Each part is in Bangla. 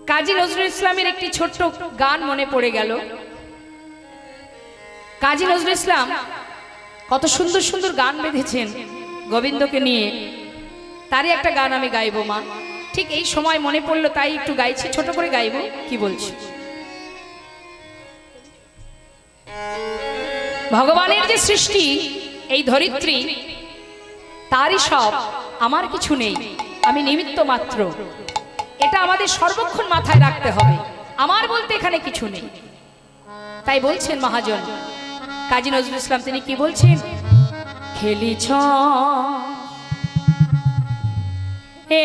কাজী নজরুল ইসলামের একটি ছোট্ট গান মনে পড়ে গেল। কাজী নজরুল ইসলাম কত সুন্দর সুন্দর গান বেঁধেছেন গোবিন্দকে নিয়ে, তারই একটা গান আমি গাইবো মা। ঠিক এই সময় মনে পড়লো তাই একটু গাইছি, ছোট করে গাইবো। কি বলছি? ভগবানের যে সৃষ্টি এই ধরিত্রী, তারই সব, আমার কিছু নেই, আমি নিমিত্ত মাত্র। এটা আমাদের সর্বক্ষণ মাথায় রাখতে হবে। আমার বলতে এখানে কিছু নেই। তাই বলছেন মহাজন কাজী নজরুল ইসলাম, তিনি কি বলছেন? খেলিছ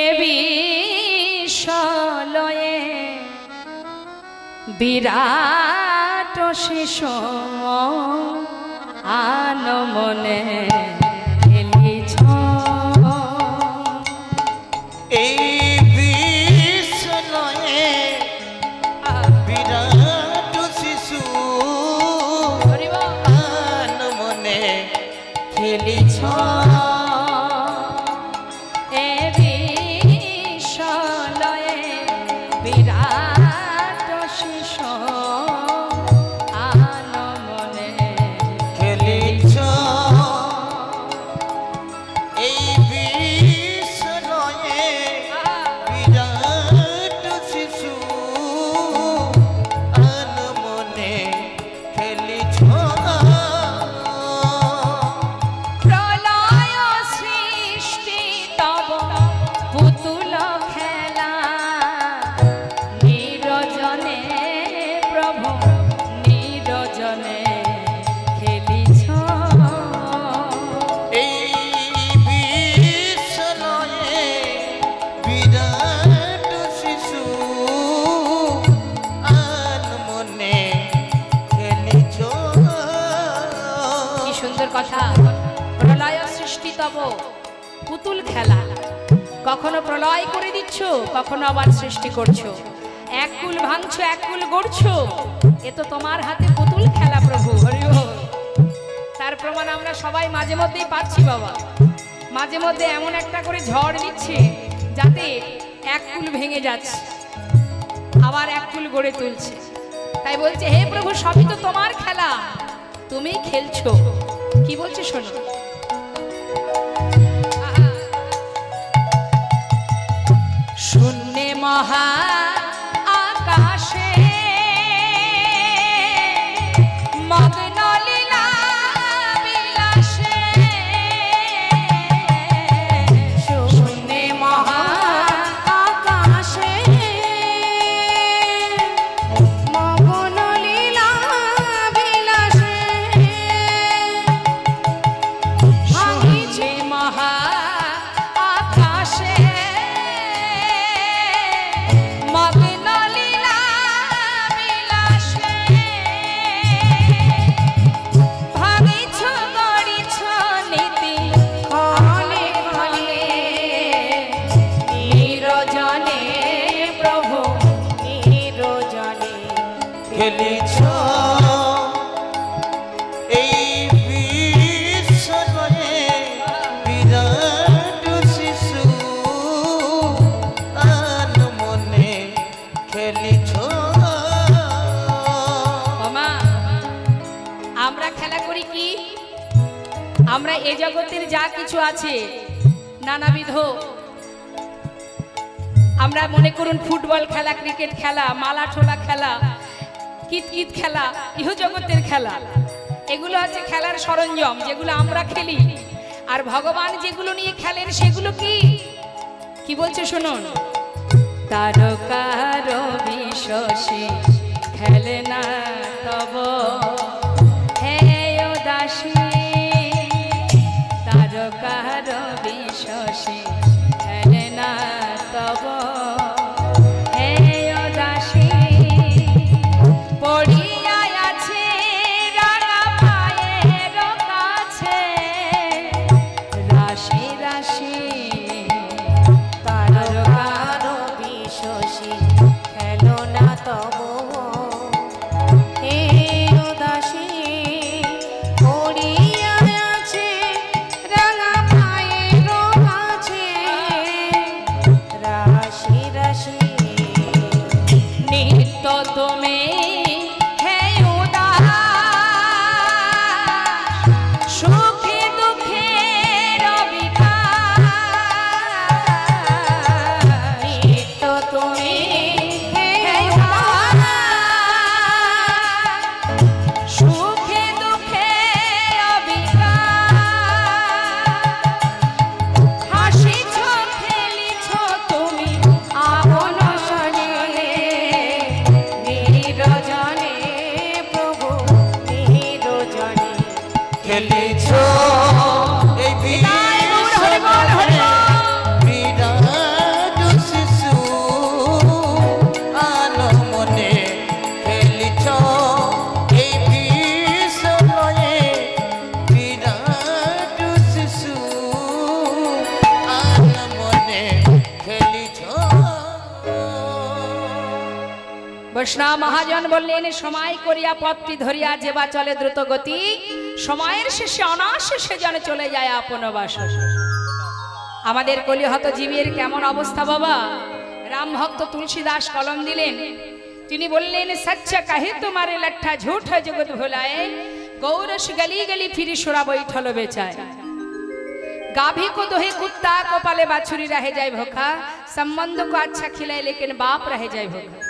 এ বিশ্বলয়ে বিরাট শেষ আনমনে খেলিছ এই বিশ্বলয়ে বিরাট শিশু আনমনে খেলিছ এ বিশ্বলয়ে বিরাট শেষ আনমনে খেলিছ এই বিশ্বলয়ে বিরাট শিশু আনমনে খেলিছ প্রলয় সৃষ্টি তব পুতুল খেলা নিরজনে প্রভু নিরজনে খেলিছ এই বিশ্বলয়ে বিরাট শিশু আনমনে খেলিছ। কি সুন্দর কথা! প্রলয় সৃষ্টি তব পুতুল খেলা, কখনো প্রলয় করে দিচ্ছ, কখনো আবার সৃষ্টি করছো, এক কুল ভাঙছো এক কুল গড়ছো, এ তো তোমার হাতে পুতুল খেলা প্রভু। হরি বল। তার প্রমাণ আমরা সবাই মাঝে মধ্যেই পাচ্ছি বাবা। মাঝে মধ্যে এমন একটা করে ঝড় দিচ্ছে যাতে এক কুল ভেঙে যাচ্ছে, আবার এক কুল গড়ে তুলছে। তাই বলছে হে প্রভু, সবই তো তোমার খেলা, তুমি খেলছো। কি বলছে শোনো। শূন্যে মহা আকাশে মগ্ন লীলা বিলাসে, শূন্যে মহা আকাশে মগ্ন লীলা বিলাসে ভাঙিছে মহা আকাশে মগ্ন লীলা বিলাসে, ভাঙিছ গড়িছ নীতি ক্ষণে ক্ষণে নিরজনে প্রভু নিরজনে খেলিছ এই বিশ্বলয়ে বিরাট শিশু আনমনে খেলিছ। মামা, আমরা খেলা করি কি? আমরা এ জগতের যা কিছু আছে নানাবিধ, আমরা মনে করুন ফুটবল খেলা, ক্রিকেট খেলা, মালা ঠোলা খেলা, কিতকিত খেলা, ইহ জগতের খেলা, এগুলো হচ্ছে খেলার সরঞ্জাম যেগুলো আমরা খেলি। আর ভগবান যেগুলো নিয়ে খেলেন সেগুলো কি কি বলছে শুনুন। তারকার বিশ্বসী খেলে না তব হে দাসী, তারকার বিশ্বসী খেলে না তব হে দাসী, পড়িয়া আছে রাঙা পায়ের কাছে রাশি রাশি, তারকার বিশ্বসী খেলো না তব হে দাসী, পড়িয়া আছে রাঙা পায়ের কাছে রাশি রাশি। তুমি হে উদাস সুখে দুঃখের বিকাশ নিত্য তুমি হে উদাস সুখে দুঃখে অবিকাশ হাসিছ খেলিছ তুমি আপন সনে নিরজনে প্রভু নিরজনে খেলিছ এই বিরাট শিশু আলো মনে খেলিছ এই বিষয়ে বিরাট শিশু আলো মনে খেলিছ। বৈষ্ণব মহাজন বললেন সময় করিয়া পথটি ধরিয়া যেবা চলে দ্রুত গতি সময়ের শেষে অনাশেষে যেন চলে যায় আপন বাস। আমাদের কলিহত জীবের কেমন অবস্থা বাবা। রাম ভক্ত তুলসীদাস কলম দিলেন, তিনি বললেন সচ্চা কাহে তোমারে লট্ঠা ঝুঠ জগৎ ভোলায় গৌরস গলি গলি ফিরি সোরা বৈঠল বেচায় गाभी को दोहे कुत्ता को पाले बाछुरी रह जाए भोखा संबंध को अच्छा खिलाए लेकिन बाप रह जाए भोखा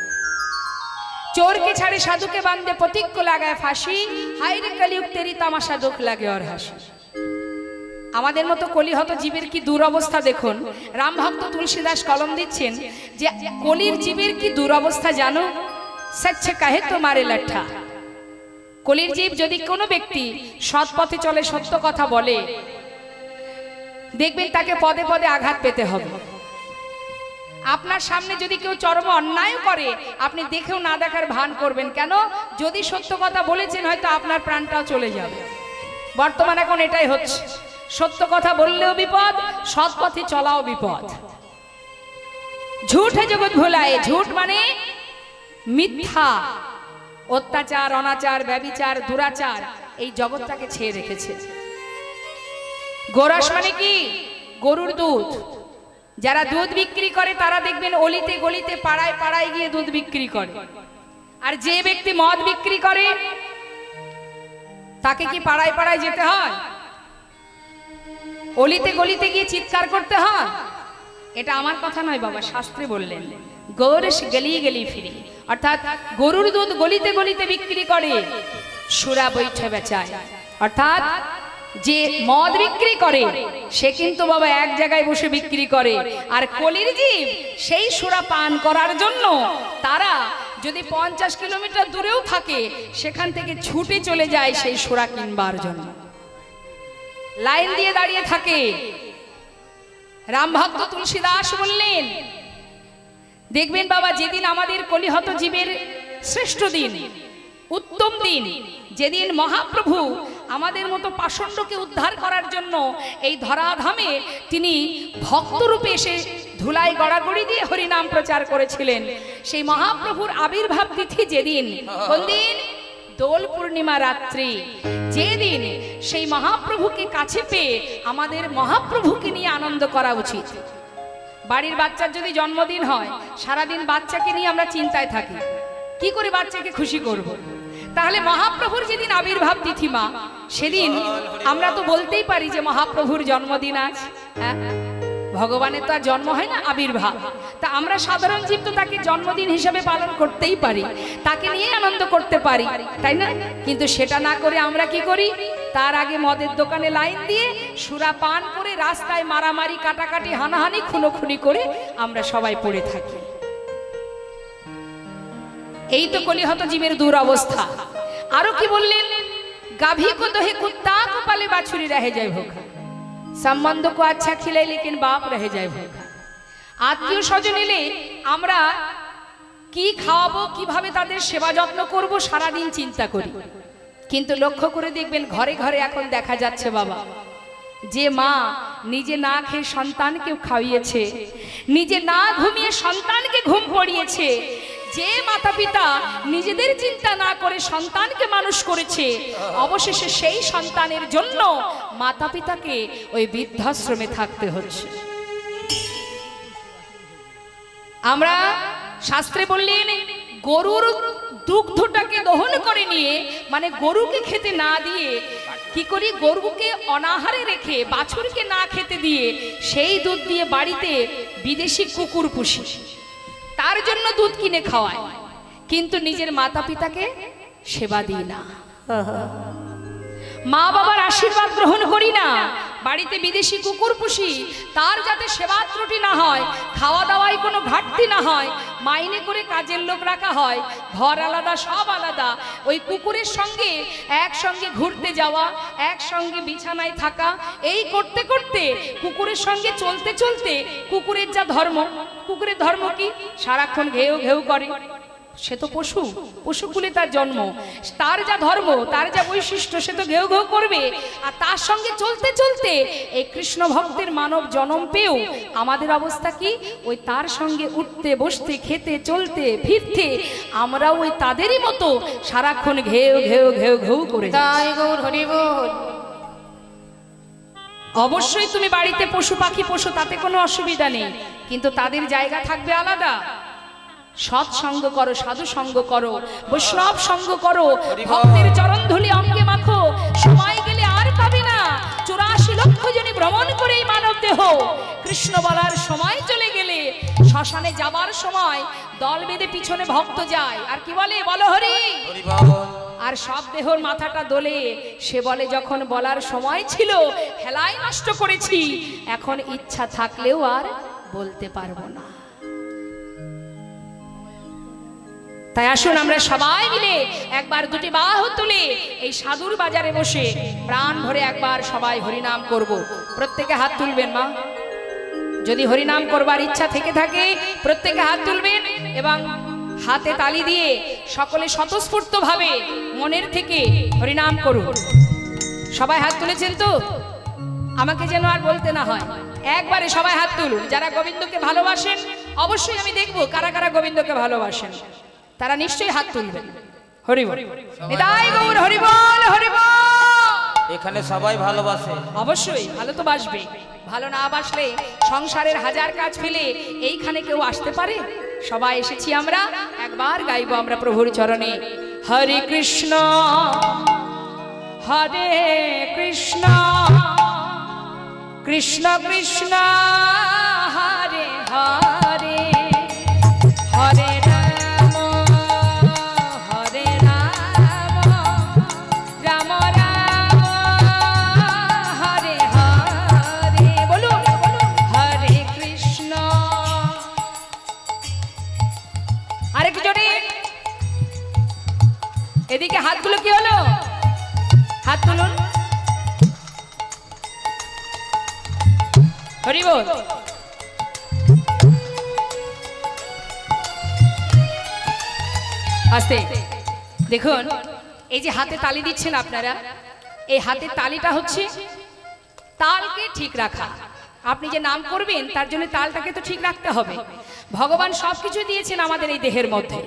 चोर के छाड़े साधु के बांधे पथिक को लगाए फांसी हाय रे कलयुग तेरी तमाशा दुख लगे और हासि। আমাদের মতো কলিহত জীবের কি দুরবস্থা দেখুন। রাম ভক্ত তুলসীদাস কলম দিচ্ছেন যে কলির জীবের কি দুরবস্থা জানো। সচ্চ কাহে তোমারে লট্ঠা। কলির জীব যদি কোনো ব্যক্তি সৎ পথে চলে সত্য কথা বলে দেখবেন তাকে পদে পদে আঘাত পেতে হবে। আপনার সামনে যদি কেউ চরম অন্যায় করে আপনি দেখেও না দেখার ভান করবেন, কেন? যদি সত্য কথা বলেছেন হয়তো আপনার প্রাণটাও চলে যাবে। বর্তমানে এখন এটাই হচ্ছে, সত্য কথা বললেও বিপদ, সৎ পথে চলাও বিপদ। ঝুঠ জগৎ ভোলায়, ঝুঠ মানে মিথ্যা, অত্যাচার, অনাচার, ব্যভিচার, দুরাচার এই জগৎটাকে ছেয়ে রেখেছে। গোরস মানে কি? গরুর দুধ। যারা দুধ বিক্রি করে তারা দেখবেন অলিতে গলিতে পাড়ায় পাড়ায় গিয়ে দুধ বিক্রি করে। আর যে ব্যক্তি মদ বিক্রি করে তাকে কি পাড়ায় পাড়ায় যেতে হয়? অলিতে গলিতে গিয়ে চিৎকার করতে হয়? এটা আমার কথা নয় বাবা, শাস্ত্রে বললেন গৌরস গলি গলি ফিরি, অর্থাৎ গরুর দুধ গলিতে গলিতে বিক্রি করে, সুরা বৈঠে বেচায়। অর্থাৎ যে মদ বিক্রি করে সে কিন্তু বাবা এক জায়গায় বসে বিক্রি করে, আর কলির জীব সেই সুরা পান করার জন্য তারা যদি 50 কিলোমিটার দূরেও থাকে সেখান থেকে ছুটে চলে যায় সেই সুরা কিনবার জন্য, লাইন দিয়ে দাঁড়িয়ে থাকে। রাম ভক্ত তুলসীদাস বললেন দেখবেন বাবা যেদিন আমাদের কলিহত জীবের শ্রেষ্ঠ দিন, উত্তম দিন, যেদিন মহাপ্রভু আমাদের মতো পাষণ্ডকে উদ্ধার করার জন্য এই ধরাধামে তিনি ভক্তরূপে এসে ধুলাই গড়াগড়ি দিয়ে হরিনাম প্রচার করেছিলেন, সেই মহাপ্রভুর আবির্ভাব তিথি যেদিন, কোন দিন? দোল পূর্ণিমা রাত্রি। যেদিন সেই মহাপ্রভুকে কাছে পেয়ে আমাদের মহাপ্রভুকে নিয়ে আনন্দ করা উচিত। বাড়ির বাচ্চার যদি জন্মদিন হয় সারাদিন বাচ্চাকে নিয়ে আমরা চিন্তায় থাকি, কি করে বাচ্চাকে খুশি করব। তাহলে মহাপ্রভুর যেদিন আবির্ভাব তিথি মা, সেদিন আমরা তো বলতেই পারি যে মহাপ্রভুর জন্মদিন আজ। হ্যাঁ, ভগবানের তো আর জন্ম হয় না, আবির্ভাব। তা আমরা সাধারণ জীব তো তাকে জন্মদিন হিসেবে পালন করতেই পারি, তাকে নিয়ে আনন্দ করতে পারি, তাই না? কিন্তু সেটা না করে আমরা কি করি? তার আগে মদের দোকানে লাইন দিয়ে সুরা পান করে রাস্তায় মারামারি, কাটাকাটি, হানাহানি, খুনোখুনি করে আমরা সবাই পড়ে থাকি। এই তো কলিহত জীবের দুরবস্থা। আরো কি বললেন? গাভী को दोहे कुत्ता को पाले बाछुरी रह जाए भूखा संबंध को अच्छा खिलाए लेकिन बाप रह जाए भूखा। আত্মীয় স্বজন এলে আমরা কি খাওয়াবো, কিভাবে তাদের সেবা যত্ন করব সারা দিন চিন্তা করি, কিন্তু লক্ষ্য করে দেখবেন ঘরে ঘরে এখন দেখা যাচ্ছে বাবা, যে মা নিজে না খেয়ে সন্তানকে খাইয়েছে, নিজে না ঘুমিয়ে সন্তানকে ঘুম পড়িয়েছে, যে মাতা পিতা নিজেদের চিন্তা না করে সন্তানকে মানুষ করেছে, অবশেষে সেই সন্তানের জন্য মাতা পিতাকে ওই বৃদ্ধাশ্রমে থাকতে হচ্ছে। আমরা শাস্ত্রে বললেন গরুর দুগ্ধটাকে দহন করে নিয়ে, মানে গরুকে খেতে না দিয়ে কি করি, গরুকে অনাহারে রেখে বাছুরকে না খেতে দিয়ে সেই দুধ দিয়ে বাড়িতে বিদেশি কুকুর পুষি, তার জন্য দুধ কিনে খাওয়ায়, কিন্তু নিজের মাতা পিতাকে সেবা দিই না, মা বাবার আশীর্বাদ গ্রহণ করি না, বাড়িতে বিদেশি কুকুর পুষি, তার যাতে সেবা ত্রুটি না হয়, খাওয়া দাওয়ায় কোনো ঘাটতি না হয়, মাইনে করে কাজের লোক রাখা হয়, ঘর আলাদা সব আলাদা, ওই কুকুরের সঙ্গে একসঙ্গে ঘুরতে যাওয়া, একসঙ্গে বিছানায় থাকা, এই করতে করতে কুকুরের সঙ্গে চলতে চলতে কুকুরের যা ধর্ম, কুকুরের ধর্ম কি, সারাক্ষণ ঘেউ ঘেউ করে, সে তো পশু, পশুকুলে তার জন্ম, তার যা ধর্ম, তার যা বৈশিষ্ট্য, সে তো ঘেউ ঘেউ করবে। আর তার সঙ্গে চলতে চলতে এই কৃষ্ণ ভক্তের মানব জন্ম পেয়েও আমাদের অবস্থা কি, ওই তার সঙ্গে উঠতে বসতে খেতে চলতে ফিরতে আমরাও ওই তাদেরই মতো সারাক্ষণ ঘেউ ঘেউ ঘেউ ঘেউ করে। তাই গৌর হরি বল। অবশ্যই তুমি বাড়িতে পশু পাখি পোষো, তাতে কোনো অসুবিধা নেই, কিন্তু তাদের জায়গা থাকবে আলাদা। সৎসঙ্গ করো, সাধু সঙ্গ করো, বৈষ্ণব সঙ্গ করো, ভক্তের চরণ ধুলি অঙ্গে মাখো, সময় গেলে আর পাবে না। 84 লক্ষ জনে ভ্রমণ করে এই মানব দেহ, কৃষ্ণ বলার সময় চলে গেলে, শ্মশানে যাবার সময় দল বেঁধে পিছনে ভক্ত যায়, আর কি বলে, বলো হরি, আর সব দেহর মাথাটা দোলে, সে বলে যখন বলার সময় ছিল হেলাই নষ্ট করেছি, এখন ইচ্ছা থাকলেও আর বলতে পারবো না। তাই আসুন আমরা সবাই মিলে একবার দুটি বাহু তুলে এই সাধুর বাজারে বসে প্রাণ ভরে একবার সবাই হরিনাম করব। প্রত্যেকে হাত তুলবেন মা, যদি হরিনাম করবার ইচ্ছা থেকে থাকে প্রত্যেকে হাত তুলবেন এবং হাতে তালি দিয়ে সকলে স্বতঃস্ফূর্ত ভাবে মনের থেকে হরিনাম করুন। সবাই হাত তুলেছেন তো? আমাকে যেন আর বলতে না হয়, একবারে সবাই হাত তুলুন। যারা গোবিন্দকে ভালোবাসেন, অবশ্যই আমি দেখবো কারা কারা গোবিন্দকে ভালোবাসেন, তারা নিশ্চয়ই হাত তুলবেন। হরি বল, নিতাই গৌর হরি বল, হরি বল। এখানে সবাই ভালোবাসে, অবশ্যই ভালো তো বাসবে, ভালো না বাসলে সংসারের হাজার কাজ ফেলে এইখানে কেউ আসতে পারে? সবাই এসেছি আমরা, একবার গাইবো আমরা প্রভুর চরণে। হরে কৃষ্ণ হরে কৃষ্ণ কৃষ্ণ কৃষ্ণ হরে হরে, হরে রাম হরে রাম, রাম রাম হরে হরে। বলুন হরে কৃষ্ণ। আরেকটু জোরে, এদিকে হাতগুলো কি হলো? হাত তুলুন। হরি বল। আস্তে দেখুন, এই যে হাতে তালি দিচ্ছেন আপনারা, এই হাতের তালিটা হচ্ছে তালকে ঠিক রাখা। আপনি যে নাম করবেন তার জন্য তালটাকে তো ঠিক রাখতে হবে। ভগবান সবকিছু দিয়েছেন আমাদের এই দেহের মধ্যে,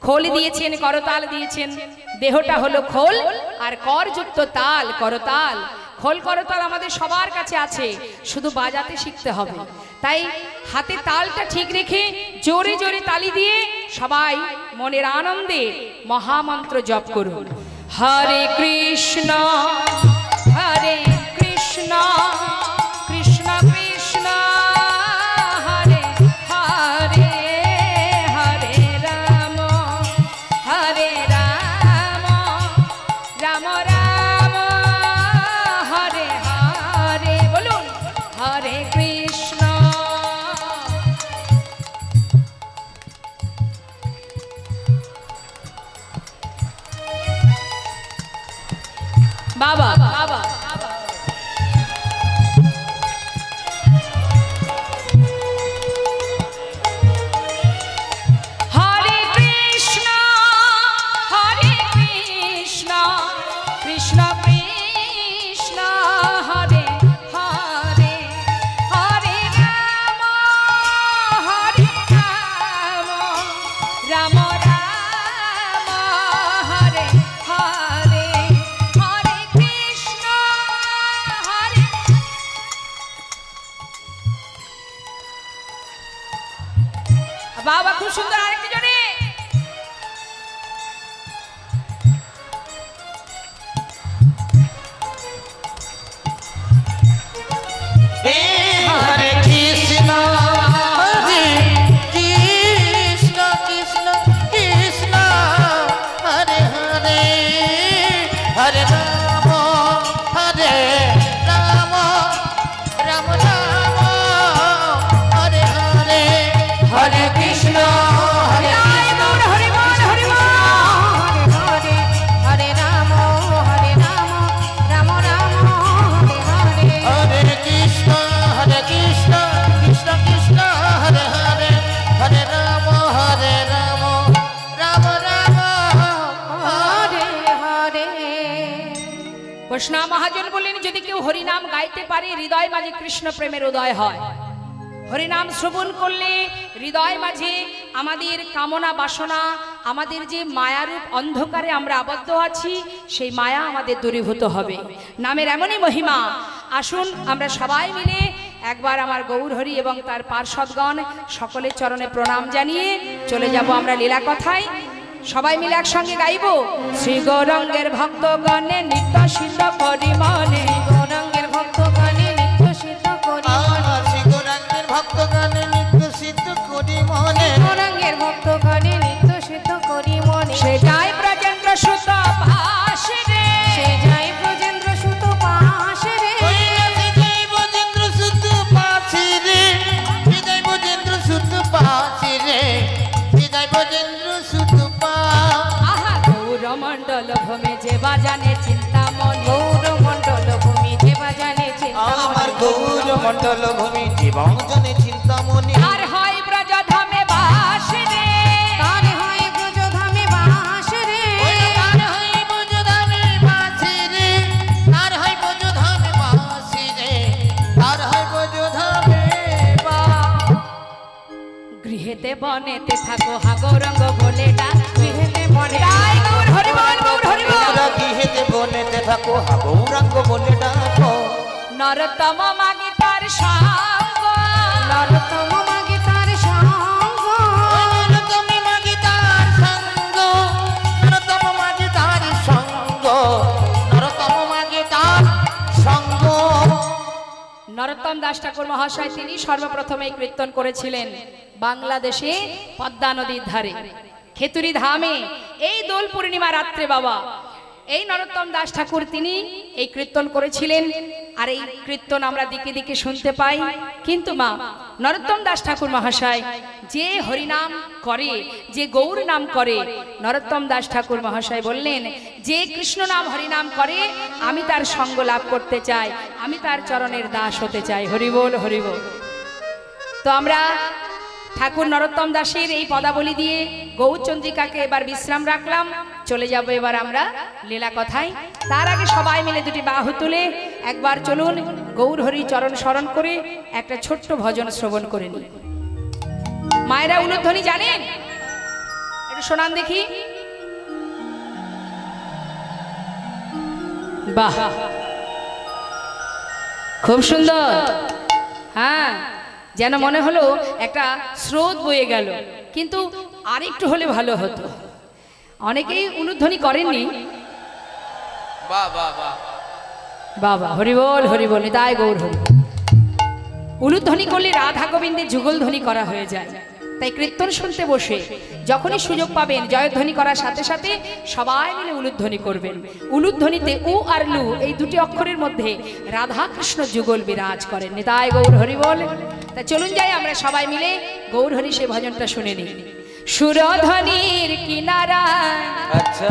খোল দিয়েছেন, করতাল দিয়েছেন, দেহটা হলো খোল আর করযুক্ত তাল, করতাল। খোল করতাল আমাদের সবার কাছে আছে, শুধু বাজাতে শিখতে হবে। তাই হাতে তালটা ঠিক রেখে জোরে জোরে তালি দিয়ে সবাই মনের আনন্দে মহামন্ত্র জপ করুন। হরে কৃষ্ণ হরে কৃষ্ণ কৃষ্ণ কৃষ্ণ হরে হরে, হরে রাম হরে রাম, রাম রাম হরে হরে। বলুন হরে কৃষ্ণ। বাবা বাবা হরে কৃষ্ণ হরে কৃষ্ণ কৃষ্ণ কৃষ্ণ হরে হরে, হরে রাম হরে রাম, রাম রাম হরে হরে, হরে কৃষ্ণ হরে। বাবা খুব সুন্দর, আরেকটি জনে কৃষ্ণা মহাজন বললেন, যদি কেউ হরিনাম গাইতে পারে হৃদয় মাঝে কৃষ্ণ প্রেমের উদয় হয়। হরিনাম শ্রবণ করলে হৃদয় মাঝে আমাদের কামনা বাসনা, আমাদের যে মায়ারূপ অন্ধকারে আমরা আবদ্ধ আছি, সেই মায়া আমাদের দূরীভূত হবে। নামের এমনই মহিমা। আসুন আমরা সবাই মিলে একবার আমার গৌর হরি এবং তার পার্ষদগণ সকলের চরণে প্রণাম জানিয়ে চলে যাব আমরা লীলা কথায়। সবাই মিলে একসঙ্গে গাইব। শ্রী গৌরাঙ্গের ভক্তগণে নিত্য সিদ্ধ করি মনে, গৌরাঙ্গের ভক্তগণে নিত্য সিদ্ধ করি মনে, শ্রী গৌরাঙ্গের ভক্তগণে নিত্য সিদ্ধ করি মনে, গৌরাঙ্গের ভক্তগণে নিত্য সিদ্ধ করি মনে। সে যায় ব্রজেন্দ্র সুত পাশ রে, সে যায় ব্রজেন্দ্র সুত পাশ রে, সে যায় ব্রজেন্দ্র সুত পাশ রে, সে যায় ব্রজেন্দ্র সুত পাশ রে, সে যায় ব্রজেন্দ্র সুত পাশ। আহা গৌর মণ্ডল ভূমি যে বাজানে চিন্তামণি, গৌর মণ্ডল ভূমি যে বাজানে চিন্তামণি, আমার গৌর মণ্ডল ভূমি জীবন জনে চিন্তামণি। আর হয় ব্রজধামে বাস রে, তার হয় ব্রজধামে বাস রে, তার হয় ব্রজধামে বাস রে, তার হয় ব্রজধামে বাস রে, তার হয় ব্রজধামে বাস। গৃহেতে বনেতে থাকো হা গৌরঙ্গ বলে ডাক, গৃহেতে বনে গায় গৌর হরি বল, গৌর হরি বল। তোমরা গৃহেতে বনেতে থাকো হা গৌরাঙ্গ বলে ডাকো, নরতম মাগি তার সঙ্গ, নরতম মাগি তার সঙ্গ, তুমি মাগি তার সঙ্গ, নরতম মাগি তার সঙ্গ, নরতম মাগি তার সঙ্গ। নরোত্তম দাস ঠাকুর মহাশয় তিনি সর্বপ্রথম এই কীর্তন করেছিলেন বাংলাদেশে পদ্মা নদীর ধারে খেতুরি ধামে এই দোল পূর্ণিমা রাত্রে। বাবা এই নরোত্তম দাস ঠাকুর তিনি এই কীর্তন করেছিলেন, আর এই কীর্তন আমরা দিকে দিকে শুনতে পাই। কিন্তু মা নরোত্তম দাস ঠাকুর মহাশয় যে হরিনাম করে, যে গৌর নাম করে, নরোত্তম দাস ঠাকুর মহাশয় বললেন, যে কৃষ্ণ নাম হরিনাম করে আমি তার সঙ্গ লাভ করতে চাই, আমি তার চরণের দাস হতে চাই। হরিবোল হরিবোল। তো আমরা ঠাকুর নরোত্তম দাসের এই পদাবলী দিয়ে গৌরচন্দ্রিকাকে এবার বিশ্রাম রাখলাম। চলে যাব এবার আমরা লীলা কথায়। তার আগে সবাই মিলে দুটি বাহু তুলে একবার চলুন গৌর হরি চরণ স্মরণ করে একটা ছোট্ট ভজন শ্রবণ করে নিই। মায়েরা উলুধ্বনি জানেন? একটু শোনান দেখি। বাহ, খুব সুন্দর। হ্যাঁ, যেন মনে হলো একটা স্রোত বয়ে গেল, কিন্তু আরেকটু হলে ভালো হতো। অনেকেই উলুধ্বনি করেননি। বাহ বাহ বাহ বাবা হরিবোল হরিবোল, নিতাই গৌর হরি। উলুধ্বনি করলে রাধা গোবিন্দের যুগলধ্বনি করা হয়ে যায়। তাই কীর্তন শুনতে বসে যখনই সুযোগ পাবেন জয়ধ্বনি করার সাথে সাথে সবাই মিলে উলুধ্বনি করবেন। উলুধ্বনিতে উ আর লু এই দুটি অক্ষরের মধ্যে রাধা কৃষ্ণ যুগল বিরাজ করেন। নিতাই গৌর হরিবোল। তা চলুন যাই আমরা সবাই মিলে গৌর হরি সে ভজনটা শুনে নিই। সুরধ্বনির কিনারায়। আচ্ছা,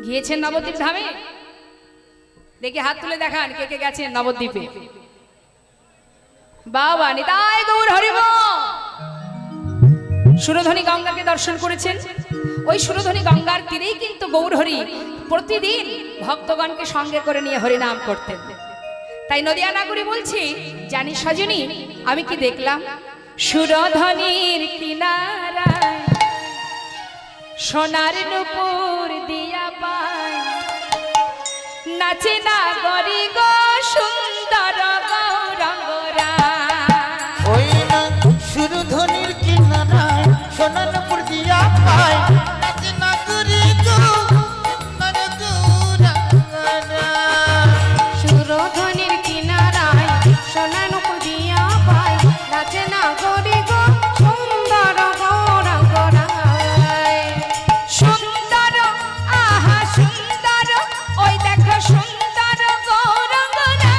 গিয়েছেন নবদ্বীপ ধামে? দেখি হাত তুলে দেখান কে কে গেছেন নবদ্বীপে। বাবা নিতাই গৌর হরিবোল। সুরধ্বনি গঙ্গাকে দর্শন করেছেন? ওই সুরধ্বনি গঙ্গার তীরেই কিন্তু গৌর হরি প্রতিদিন ভক্তগণকে সঙ্গে করে নিয়ে হরিনাম করতেন। তাই নদিয়া নাগরী বলছি, জানি সজনী আমি কি দেখলাম? সুরধ্বনির কিনারায় সোনার নুপুর দিয়া পায়, নাচে না গরি গো সুন্দর গৌরাঙ্গরা। ওই না সুরধ্বনির কিনারায় সোনার নুপুর দিয়া পায়, নাচে না গরি গো সুন্দর গৌরাঙ্গরা। সুরধ্বনির কিনারায় সোনার নুপুর দিয়া পায়, নাচে না গরি গো সুন্দর গৌরাঙ্গরা। সুন্দর আহা সুন্দর, ওই দেখো সুন্দর গৌরাঙ্গরা।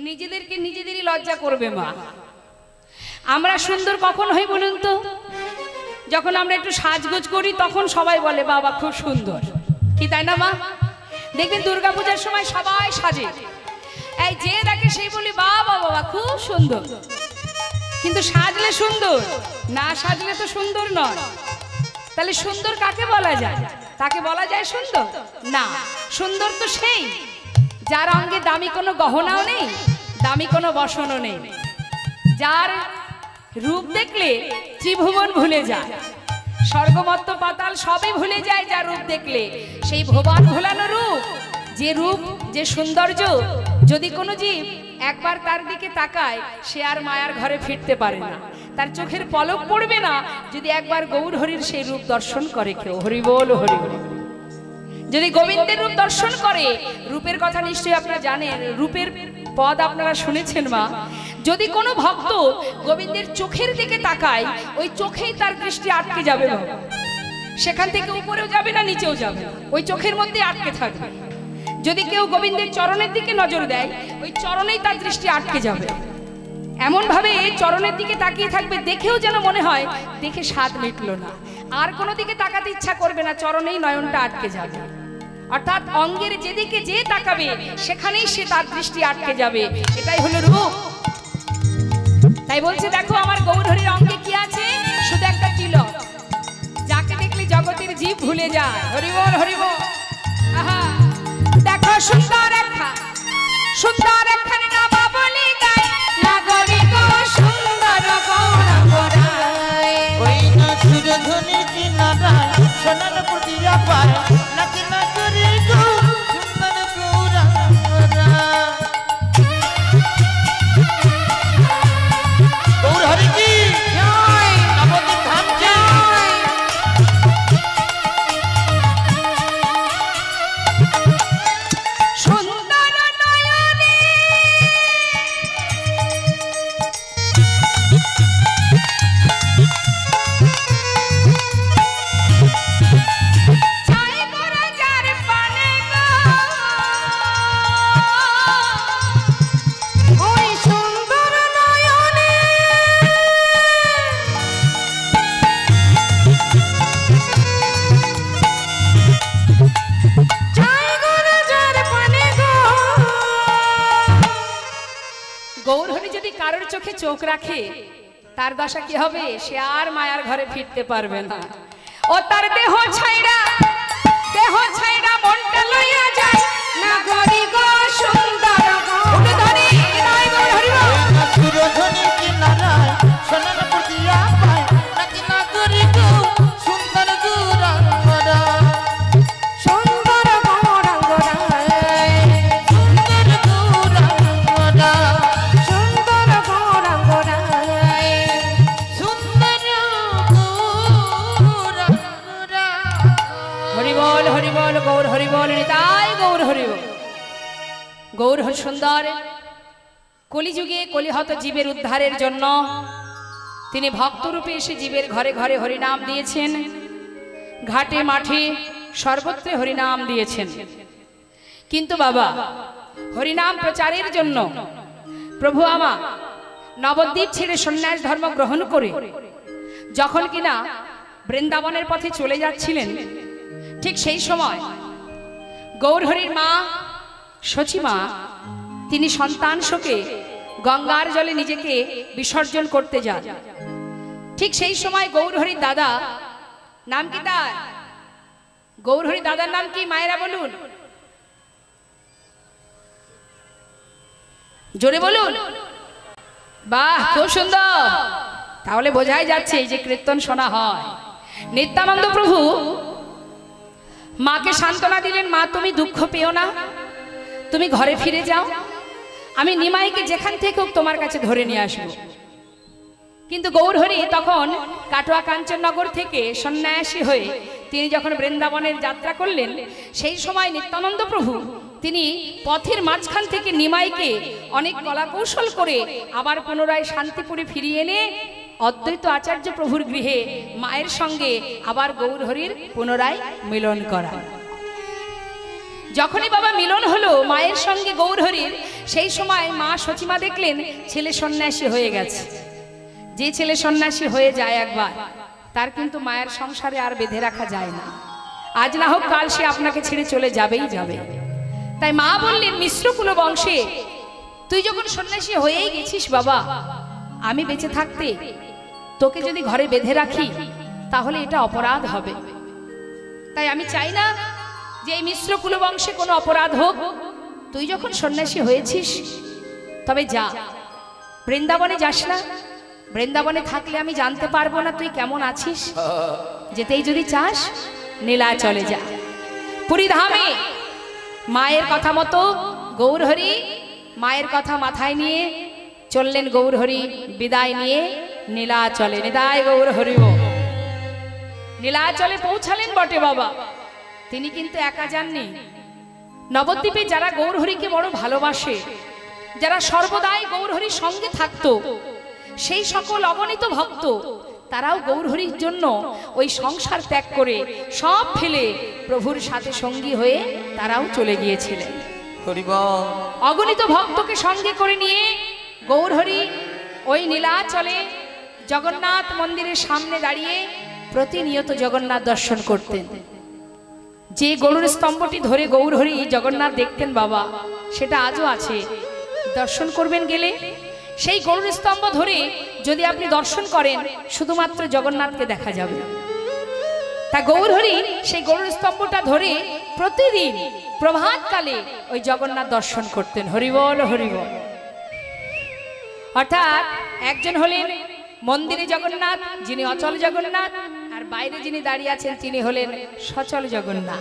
নিজেদেরকে নিজেদেরই লজ্জা করবে মা। আমরা সুন্দর কখন হই বলুন তো? যখন আমরা একটু সাজগোজ করি তখন সবাই বলে বাবা খুব সুন্দর, কি তাই না মা? দেখবেন দুর্গাপূজার সময় সবাই সাজে, এই যে দেখে সেই বলি বাবা বাবা খুব সুন্দর। কিন্তু সাজলে সুন্দর, না সাজলে তো সুন্দর নয়। তাহলে সুন্দর কাকে বলা যায়? তাকে বলা যায় সুন্দর না। সুন্দর তো সেই যার অঙ্গে দামি কোনো গহনাও নেই, দামি কোনো বসনও নেই, যার রূপ দেখলে ত্রিভুবন ভুলে যায়, স্বর্গমত্ত পাতাল সবই ভুলে যায় যার রূপ দেখলে। সেই ভুবন ভুলানো রূপ, যে রূপ, যে সৌন্দর্য, যদি কোনো জীব একবার তার দিকে তাকায় সে আর মায়ার ঘরে ফিরতে পারে না, তার চোখের পলক পড়বে না যদি একবার গৌর হরির সেই রূপ দর্শন করে কেউ। হরি বল হরি বল। যদি গোবিন্দের রূপ দর্শন করে, রূপের কথা নিশ্চয়ই আপনারা জানেন, রূপের পদ আপনারা শুনেছেন মা। যদি কোনো ভক্ত গোবিন্দের চোখের দিকে তাকায়, ওই চোখেই তার দৃষ্টি আটকে যাবে বাবা, সেখান থেকে উপরেও যাবে না নিচেও যাবে না, ওই চোখের মধ্যে আটকে থাকবে। যদি কেউ গোবিন্দের চরণের দিকে নজর দেয়, ওই চরণেই তার দৃষ্টি আটকে যাবে। এমন ভাবে চরণের দিকে তাকিয়ে থাকবে, দেখেও যেন মনে হয় দেখে স্বাদ মিটলো না, আর কোনো দিকে তাকাতে ইচ্ছা করবে না, চরণেই নয়নটা আটকে যাবে। অর্থাৎ অঙ্গের যেদিকে যে তাকাবে সেখানেই সে তার দৃষ্টি আটকে যাবে। এটাই হলো রূপ। তাই বলছে দেখো আমার গৌর হরির অঙ্গে কি আছে? শুধু একটা তিলক, যাকে দেখলে জগতের জীব ভুলে যায়। হরি বল হরি বল। আহা দেখো সুন্দর একখান, সুন্দর একখান নামা বলি গায়, নাগরি গো সুন্দর গৌরাঙ্গ রায়। ওই না সুরধুনি কিনারায় সোনার প্রতিয়া পায়, নাকি নাগরি গো সুন্দর গৌরাঙ্গ রায়। গৌর হরি কি জয়, নবদ্বীপ ধাম জয়। সুন্দর নয়নে ছাই মোরা যার পানে গো, ওই সুন্দর নয়নে ছাই মোরা যার পানে গো। গৌর হরি যদি কারোর চোখে চোখ রাখে, তার দশা কি হবে? সে আর মায়ার ঘরে ফিরতে পারবে না। ও তার দেহ ছাইড়া, দেহ ছাইড়া মনটা লইয়া যায়, নাগরি গো সুন্দর গৌরধরি। জয় গৌর হরি বল। ওই না সুরধুনি কিনারায় সোনার প্রতিয়া পায়, নাকি নাগরি গো সুন্দর গৌরাঙ্গ রায়। সুন্দর গৌরাঙ্গ রায়, সুন্দর গৌরাঙ্গ রায়। সুন্দর গৌরাঙ্গ রায়। সুন্দর গৌরাঙ্গ রায়। হরি বল হরি বল, গৌর হরি বল, নিতাই গৌর হরি বল। গৌর হরি সুন্দর। কলিযুগে কলিহত জীবের উদ্ধারের জন্য তিনি ভক্তরূপে এসে জীবের ঘরে ঘরে হরিনাম দিয়েছেন, ঘাটে মাঠে সর্বত্রে হরিনাম দিয়েছেন। কিন্তু বাবা, হরিনাম প্রচারের জন্য প্রভু আমার নবদ্বীপ ছেড়ে সন্ন্যাস ধর্ম গ্রহণ করে যখন কিনা বৃন্দাবনের পথে চলে যাচ্ছিলেন, ঠিক সেই সময় গৌর হরির মা সচিমা তিনি সন্তান শোকে গঙ্গার জলে নিজেকে বিসর্জন করতে যান। ঠিক সেই সময় গৌর হরির দাদা, নাম কি তার? গৌর হরির দাদার নাম কি মায়েরা বলুন, জোরে বলুন। বাহ, খুব সুন্দর। তাহলে বোঝাই যাচ্ছে এই যে কীর্তন শোনা হয়। নিত্যানন্দ প্রভু মাকে সান্ত্বনা দিলেন, মা তুমি দুঃখ পেও না, তুমি ঘরে ফিরে যাও, আমি নিমাইকে যেখান থেকে হোক তোমার কাছে ধরে নিয়ে আসবো। কিন্তু গৌরহরি তখন কাটোয়া কাঞ্চননগর থেকে সন্ন্যাসী হয়ে তিনি যখন বৃন্দাবনের যাত্রা করলেন, সেই সময় নিত্যানন্দ প্রভু তিনি পথের মাঝখান থেকে নিমাইকে অনেক কলাকৌশল করে আবার পুনরায় শান্তিপুরে ফিরিয়ে এনে অদ্বৈত আচার্য প্রভুর গৃহে মায়ের সঙ্গে আবার গৌরহরির পুনরায় মিলন করা। যখনই বাবা মিলন হলো মায়ের সঙ্গে গৌরহরির, সেই সময় মা সচিমা দেখলেন ছেলে সন্ন্যাসী হয়ে গেছে। যে ছেলে সন্ন্যাসী হয়ে যায় একবার, তার কিন্তু মায়ের সংসারে আর বেঁধে রাখা যায় না। আজ না হোক কাল সে আপনাকে ছেড়ে চলে যাবেই যাবে। তাই মা বললেন, মিশ্রকুল বংশে তুই যখন সন্ন্যাসী হয়েই গেছিস বাবা, আমি বেঁচে থাকতে তোকে যদি ঘরে বেঁধে রাখি তাহলে এটা অপরাধ হবে। তাই আমি চাই না যে এই মিশ্রকুল বংশে কোনো অপরাধ হোক। তুই যখন সন্ন্যাসী হয়েছিস তবে যা, বৃন্দাবনে যাস না। বৃন্দাবনে থাকলে আমি জানতে পারবো না তুই কেমন আছিস। যেতেই যদি চাস নীলাচলে যা। পুরীধামে মায়ের কথা মতো গৌরহরি মায়ের কথা মাথায় নিয়ে চললেন। গৌরহরি বিদায় নিয়ে নীলাচলে, নিদায় গৌরহরি। নীলাচলে পৌঁছালেন বটে বাবা, তিনি কিন্তু একা যাননি। নবদ্বীপে যারা গৌরহরিকে বড় ভালোবাসে, যারা সর্বদাই গৌরহরির সঙ্গে থাকতো, সেই সকল অগণিত ভক্ত তারাও গৌরহরির জন্য ওই সংসার ত্যাগ করে সব ফেলে প্রভুর সাথে সঙ্গী হয়ে তারাও চলে গিয়েছিলেন। অগণিত ভক্তকে সঙ্গে করে নিয়ে গৌরহরি ওই নীলাচলে জগন্নাথ মন্দিরের সামনে দাঁড়িয়ে প্রতিনিয়ত জগন্নাথ দর্শন করতেন। যে গরুর স্তম্ভটি ধরে গৌরহরি জগন্নাথ দেখতেন বাবা, সেটা আজও আছে। দর্শন করবেন গেলে সেই গরুর স্তম্ভ ধরে যদি আপনি দর্শন করেন, শুধুমাত্র জগন্নাথকে দেখা যাবে। তা গৌরহরি সেই গরুর স্তম্ভটা ধরে প্রতিদিন প্রভাতকালে ওই জগন্নাথ দর্শন করতেন। হরিবল হরিবল। অর্থাৎ একজন হলেন মন্দিরে জগন্নাথ, যিনি অচল জগন্নাথ, আর বাইরে যিনি দাঁড়িয়ে আছেন তিনি হলেন সচল জগন্নাথ।